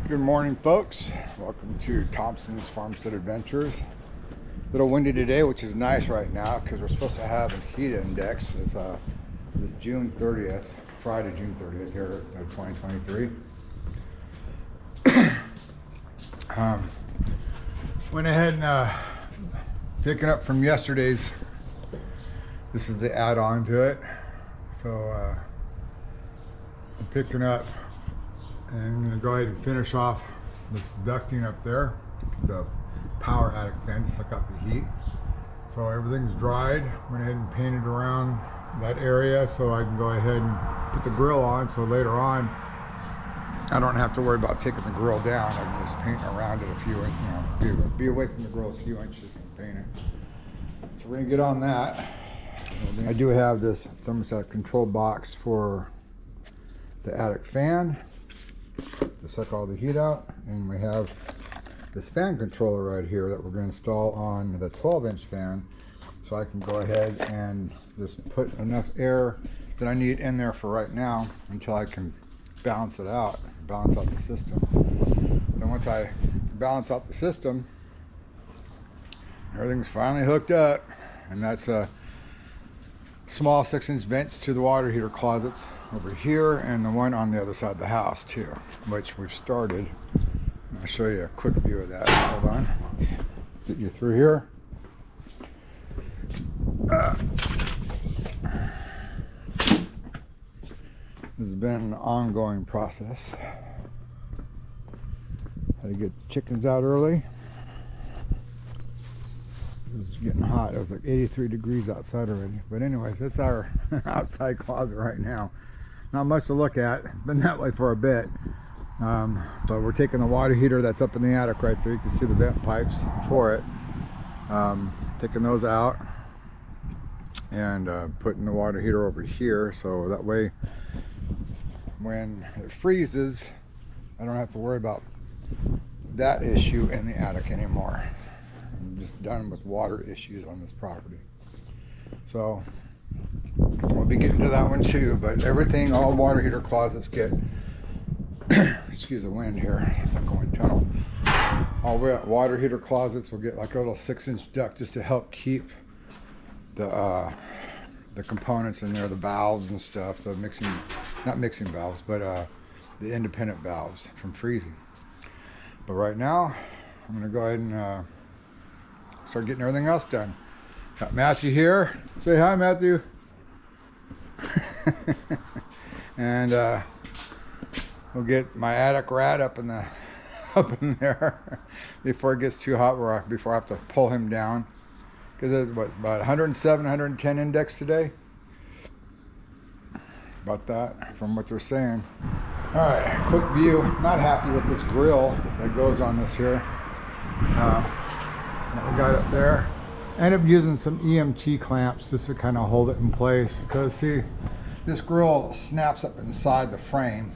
Good morning, folks. Welcome to Thompson's Farmstead Adventures. A little windy today, which is nice right now because we're supposed to have a heat index. It's June 30th, Friday, June 30th here of 2023. Went ahead and picking up from yesterday's. This is the add-on to it. So I'm picking up. And I'm going to go ahead and finish off this ducting up there, the power attic fan to suck out the heat. So everything's dried. Went ahead and painted around that area so I can go ahead and put the grill on, so later on I don't have to worry about taking the grill down. I can just paint around it a few inches, be away from the grill a few inches and paint it. So we're going to get on that. I do have this thermostat control box for the attic fan to suck all the heat out, and we have this fan controller right here that we're going to install on the 12-inch fan, so I can go ahead and just put enough air that I need in there for right now until I can balance it out, balance out the system. Then once I balance out the system, everything's finally hooked up, and that's a small 6-inch vents to the water heater closets over here, and the one on the other side of the house too, which we've started. I'll show you a quick view of that. Hold on, get you through here. This has been an ongoing process. Had to get the chickens out early. It was getting hot. It was like 83 degrees outside already. But anyways, that's our outside closet right now. Not much to look at. It's been that way for a bit. But we're taking the water heater that's up in the attic right there. You can see the vent pipes for it. Taking those out and putting the water heater over here, so that way when it freezes, I don't have to worry about that issue in the attic anymore. I'm just done with water issues on this property. So we'll be getting to that one too, but everything, all water heater closets get excuse the wind here, I'm going tunnel. All water heater closets will get like a little 6-inch duct just to help keep the components in there, the valves and stuff, the not mixing valves, but the independent valves from freezing. But right now I'm going to go ahead and start getting everything else done. Got Matthew here. Say hi, Matthew. And we'll get my attic rat up in there before it gets too hot, before I have to pull him down, because it's what, about 107, 110 index today. About that, from what they're saying. All right, quick view. Not happy with this grill that goes on this here. That we got up there. I ended up using some EMT clamps just to kind of hold it in place, because see, this grill snaps up inside the frame,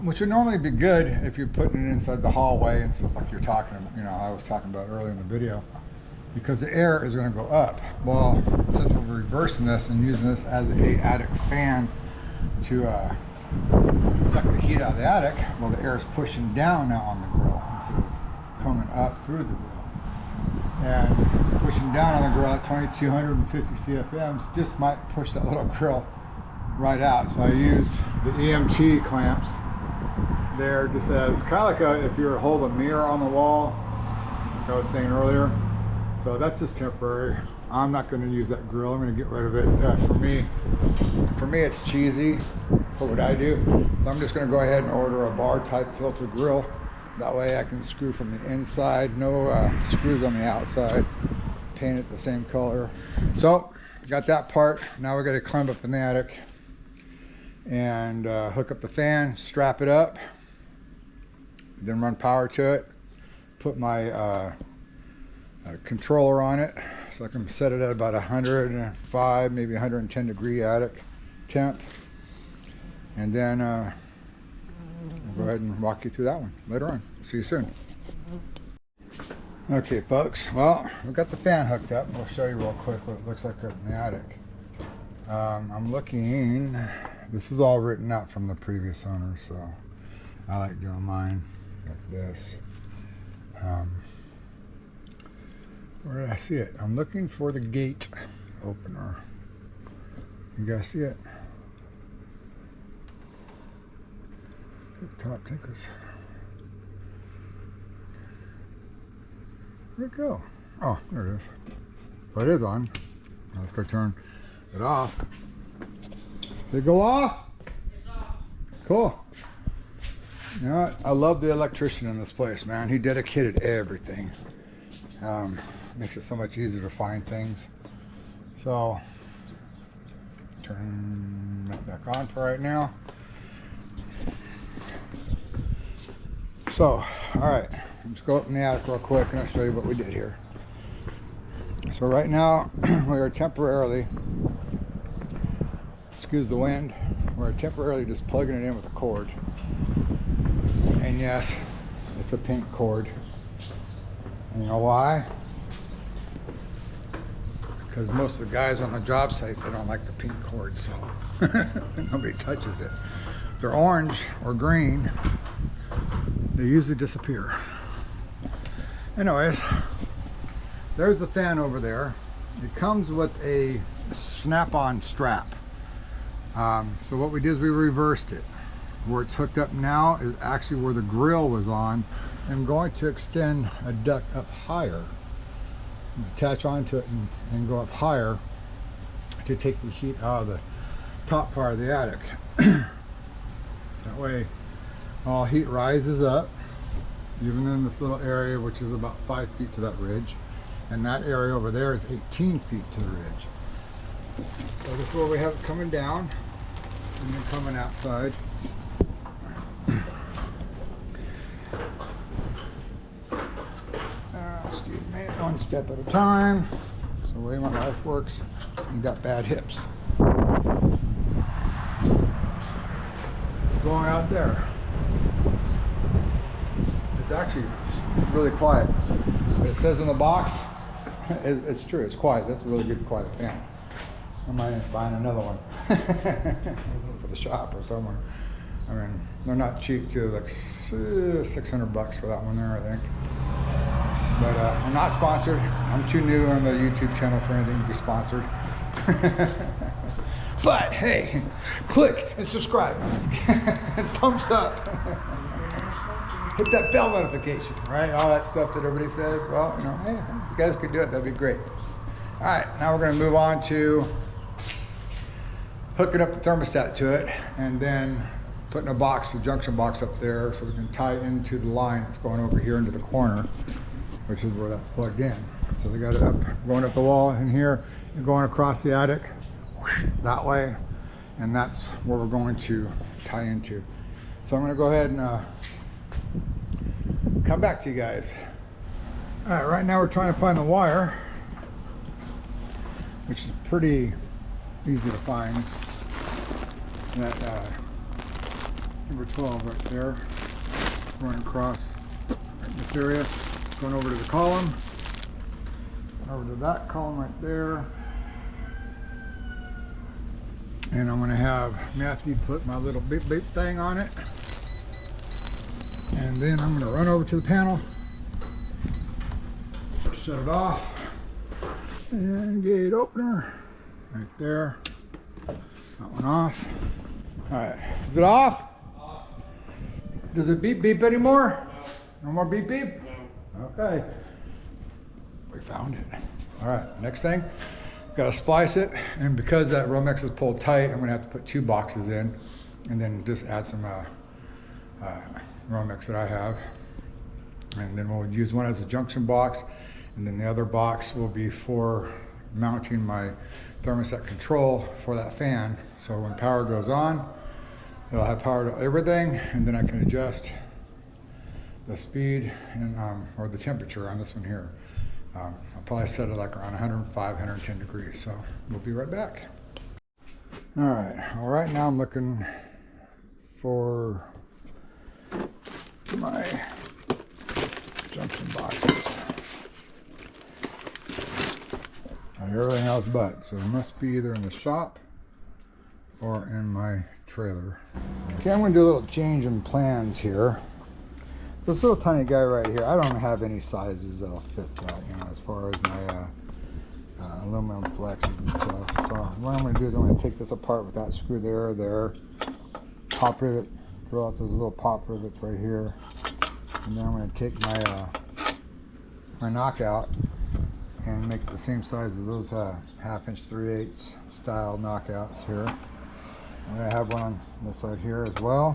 which would normally be good if you're putting it inside the hallway and stuff like you're talking about, I was talking about earlier in the video, because the air is going to go up. Well, since we're reversing this and using this as a attic fan to suck the heat out of the attic, well, the air is pushing down now on the grill instead of coming up through the grill. And pushing down on the grill at 2250 CFMs just might push that little grill right out. So I used the EMT clamps there, just as kind of like if you were to hold a mirror on the wall, like I was saying earlier. So that's just temporary. I'm not going to use that grill. I'm going to get rid of it. For me, it's cheesy. What would I do? So I'm just going to go ahead and order a bar type filter grill. That way I can screw from the inside, no screws on the outside, paint it the same color. So got that part. Now we got to climb up in the attic and hook up the fan, strap it up, then run power to it, put my controller on it so I can set it at about 105, maybe 110 degree attic temp, and then I'll go ahead and walk you through that one later on. See you soon. Okay, folks, well, we've got the fan hooked up. We'll show you real quick what it looks like up in the attic. I'm looking, this is all written out from the previous owner, so I like doing mine like this. Where did I see it? I'm looking for the gate opener. You guys see it? Top tickers. Where'd it go? Oh, there it is. So it is on. Now let's go turn it off. Did it go off? It's off. Cool. You know what? I love the electrician in this place, man. He dedicated everything. Makes it so much easier to find things. So, turn that back on for right now. So, alright, let's go up in the attic real quick and I'll show you what we did here. So right now, we are temporarily, excuse the wind, we're temporarily just plugging it in with a cord. And yes, it's a pink cord. And you know why? Because most of the guys on the job sites, they don't like the pink cord, so nobody touches it. If they're orange or green, they usually disappear. Anyways, there's the fan over there. It comes with a snap-on strap. So what we did is we reversed it. Where it's hooked up now is actually where the grill was on. I'm going to extend a duct up higher, attach onto it and go up higher to take the heat out of the top part of the attic. That way all heat rises up, even in this little area, which is about 5 feet to that ridge. And that area over there is 18 feet to the ridge. So this is where we have it coming down and then coming outside. Excuse me, one step at a time. That's the way my life works. You got bad hips. Going out there. It's actually really quiet. But it says in the box, it's true, it's quiet. That's a really good quiet fan. I might end up buying another one for the shop or somewhere. I mean, they're not cheap too, like $600 for that one there, I think. But I'm not sponsored. I'm too new on the YouTube channel for anything to be sponsored. But hey, click and subscribe. Thumbs up. Hit that bell notification, right? All that stuff that everybody says. Well, you know, hey, if you guys could do it, that'd be great. All right, now we're gonna move on to hooking up the thermostat to it and then putting a box, a junction box up there so we can tie it into the line that's going over here into the corner, which is where that's plugged in. So they got it up, going up the wall in here and going across the attic that way. And that's where we're going to tie into. So I'm gonna go ahead and come back to you guys. All right, right now we're trying to find the wire, which is pretty easy to find. That number 12 right there, going across right this area, going over to the column, over to that column right there. And I'm gonna have Matthew put my little beep beep thing on it. And then I'm gonna run over to the panel, shut it off, and gate opener right there. That one off. All right, is it off? Off. Does it beep beep anymore? No. No more beep beep? No. Okay. We found it. All right, next thing, gotta splice it, and because that Romex is pulled tight, I'm gonna have to put 2 boxes in, and then just add some Romex that I have. And then we'll use one as a junction box, and then the other box will be for mounting my thermostat control for that fan. So when power goes on, it'll have power to everything, and then I can adjust the speed and or the temperature on this one here. I'll probably set it like around 105, 110 degrees. So we'll be right back. All right now I'm looking for my junction boxes. Everything else but, so it must be either in the shop or in my trailer. Okay, I'm going to do a little change in plans here. This little tiny guy right here, I don't have any sizes that'll fit that, you know, as far as my aluminum flexes and stuff. So what I'm going to do is I'm going to take this apart with that screw there, pop rivet, drill out those little pop rivets right here, and then I'm going to take my my knockout and make it the same size as those 1/2 inch 3/8 style knockouts here. I'm going to have one on this side here as well.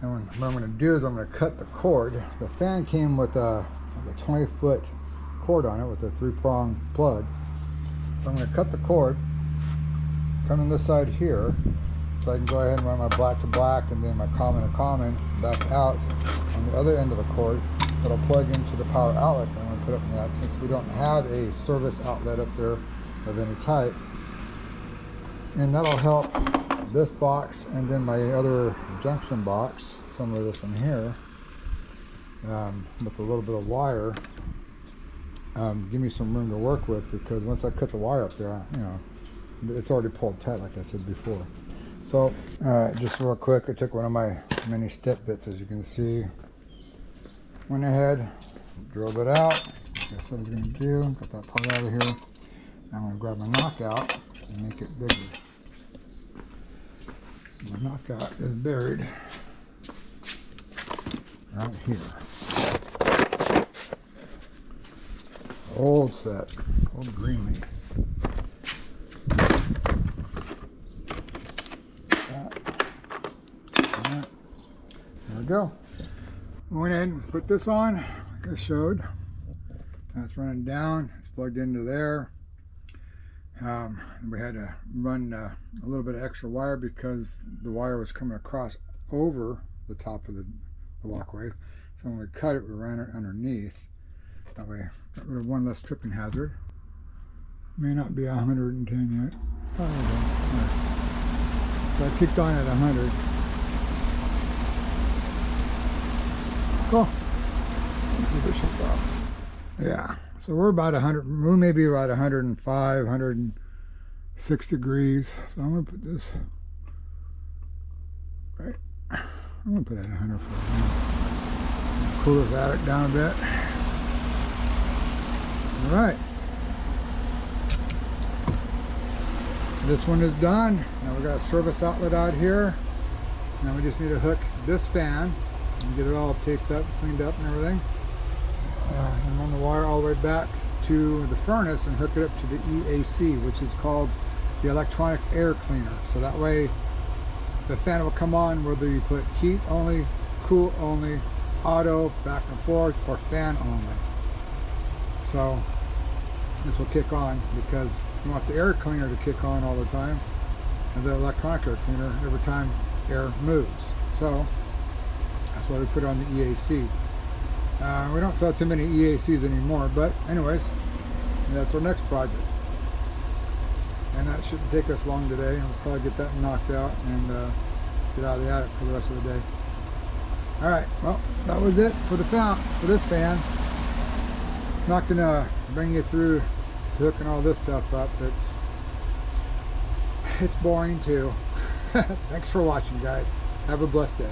And what I'm going to do is I'm going to cut the cord. The fan came with like a 20-foot cord on it with a 3-prong plug. So I'm going to cut the cord, come in this side here, so I can go ahead and run my black to black and then my common to common back out on the other end of the cord. That'll plug into the power outlet that I'm going to put up in that, since we don't have a service outlet up there of any type. And that'll help this box and then my other junction box, similar to this one here, with a little bit of wire, give me some room to work with, because once I cut the wire up there, you know, it's already pulled tight like I said before. So just real quick, I took one of my mini step bits, as you can see, went ahead, drilled it out like I said I was going to do, got that part out of here. I'm going to grab my knockout and make it bigger. My knockout is buried right here. Old set, old green leaf. Alright, there we go. Went ahead and put this on, like I showed. That's running down, it's plugged into there. We had to run a little bit of extra wire because the wire was coming across over the top of the walkway. So when we cut it, we ran it underneath. That way, got rid of one less tripping hazard. May not be 110 yet. Oh, okay. So I kicked on at 100. Cool. Yeah. So we're about 100, we may be about 105, 106 degrees. So I'm going to put this right. I'm going to put it at 100 for a minute. Cool this attic down a bit. All right. This one is done. Now we got a service outlet out here. Now we just need to hook this fan and get it all taped up, cleaned up and everything. And run the wire all the way back to the furnace and hook it up to the EAC, which is called the electronic air cleaner. So that way the fan will come on whether you put heat only, cool only, auto, back and forth, or fan only. So this will kick on because you want the air cleaner to kick on all the time, and the electronic air cleaner every time air moves. So that's why we put it on the EAC. We don't sell too many EACs anymore, but anyways, that's our next project. And that shouldn't take us long today. We'll probably get that knocked out and get out of the attic for the rest of the day. Alright, well, that was it for the fan, for this fan. Not gonna bring you through hooking all this stuff up. It's boring too. Thanks for watching, guys. Have a blessed day.